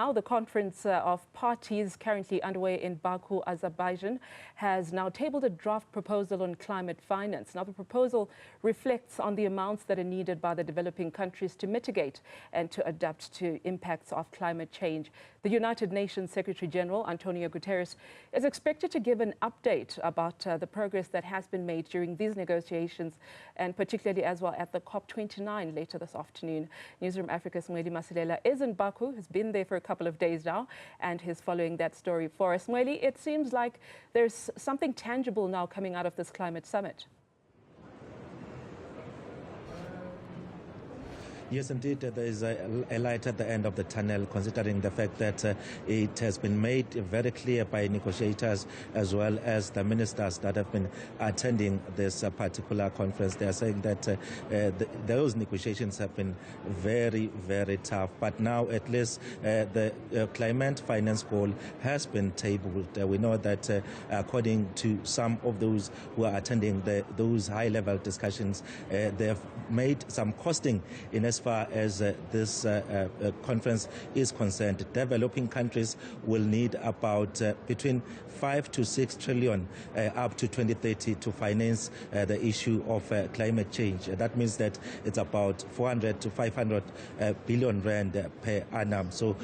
now the conference of parties currently underway in Baku, Azerbaijan, has now tabled a draft proposal on climate finance. Now, the proposal reflects on the amounts that are needed by the developing countries to mitigate and to adapt to impacts of climate change. The United Nations Secretary-General António Guterres is expected to give an update about the progress that has been made during these negotiations, and particularly as well at the COP29 later this afternoon. Newzroom Afrika's Mweli is in Baku, has been there for a couple of days now, and he's following that story for us. Mweli, it seems like there's something tangible now coming out of this climate summit. Yes, indeed, there is a light at the end of the tunnel, considering the fact that it has been made very clear by negotiators as well as the ministers that have been attending this particular conference. They are saying that those negotiations have been very, very tough. But now, at least, the climate finance goal has been tabled. We know that according to some of those who are attending those high-level discussions, they have made some costing in as far as this conference is concerned. Developing countries will need about between 5 to 6 trillion up to 2030 to finance the issue of climate change. That means that it's about 400 to 500 billion rand per annum. So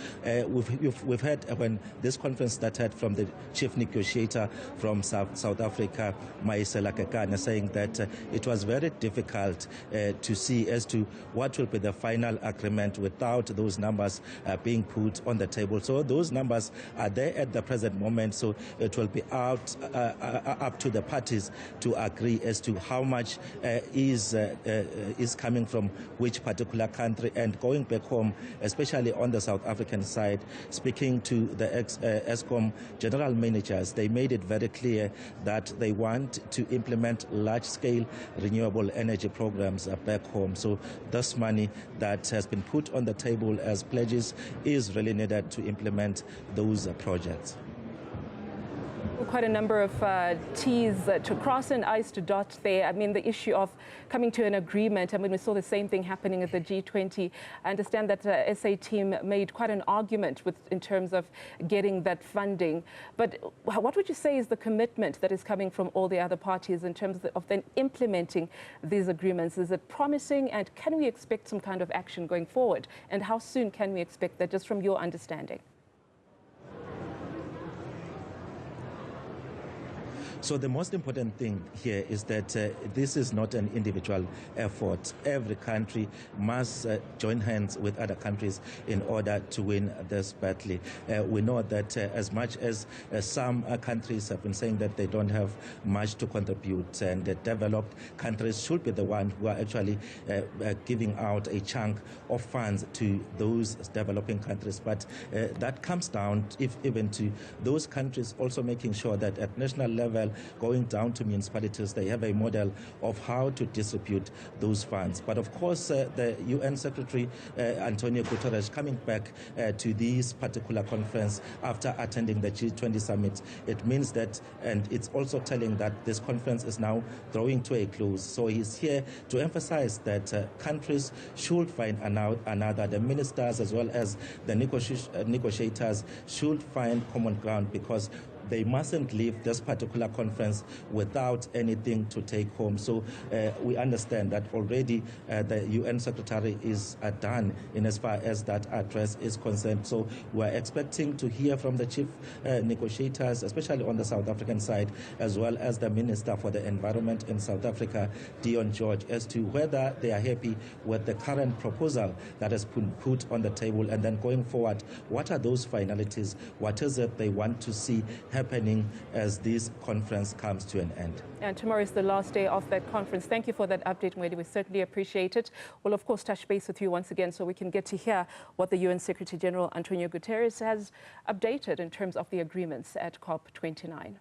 we've heard when this conference started from the chief negotiator from South Africa, Masilela, saying that it was very difficult to see as to what will be the final agreement without those numbers being put on the table. So those numbers are there at the present moment. So it will be up to the parties to agree as to how much is coming from which particular country. And going back home, especially on the South African side, speaking to the ESCOM general managers, they made it very clear that they want to implement large-scale renewable energy programs back home. So this money that has been put on the table as pledges is really needed to implement those projects. Quite a number of T's to cross and I's to dot there. I mean, the issue of coming to an agreement. I mean, we saw the same thing happening at the G20. I understand that the SA team made quite an argument in terms of getting that funding. But what would you say is the commitment that is coming from all the other parties in terms of then implementing these agreements? Is it promising, and can we expect some kind of action going forward? And how soon can we expect that, just from your understanding? So the most important thing here is that this is not an individual effort. Every country must join hands with other countries in order to win this battle. We know that as much as some countries have been saying that they don't have much to contribute, and the developed countries should be the ones who are actually giving out a chunk of funds to those developing countries. But that comes down even to those countries also making sure that at national level, going down to municipalities, they have a model of how to distribute those funds. But of course, the UN Secretary António Guterres coming back to this particular conference after attending the G20 summit, it means that, and it's also telling that this conference is now drawing to a close. So he's here to emphasize that countries should find another. The ministers as well as the negotiators should find common ground, because they mustn't leave this particular conference without anything to take home. So we understand that already the UN Secretary is done in as far as that address is concerned. So we're expecting to hear from the chief negotiators, especially on the South African side, as well as the Minister for the Environment in South Africa, Deon George, as to whether they are happy with the current proposal that has been put on the table. And then going forward, what are those finalities? What is it they want to see happening as this conference comes to an end? And tomorrow is the last day of that conference. Thank you for that update, Mweli. We certainly appreciate it. We'll, of course, touch base with you once again so we can get to hear what the UN Secretary-General António Guterres has updated in terms of the agreements at COP29.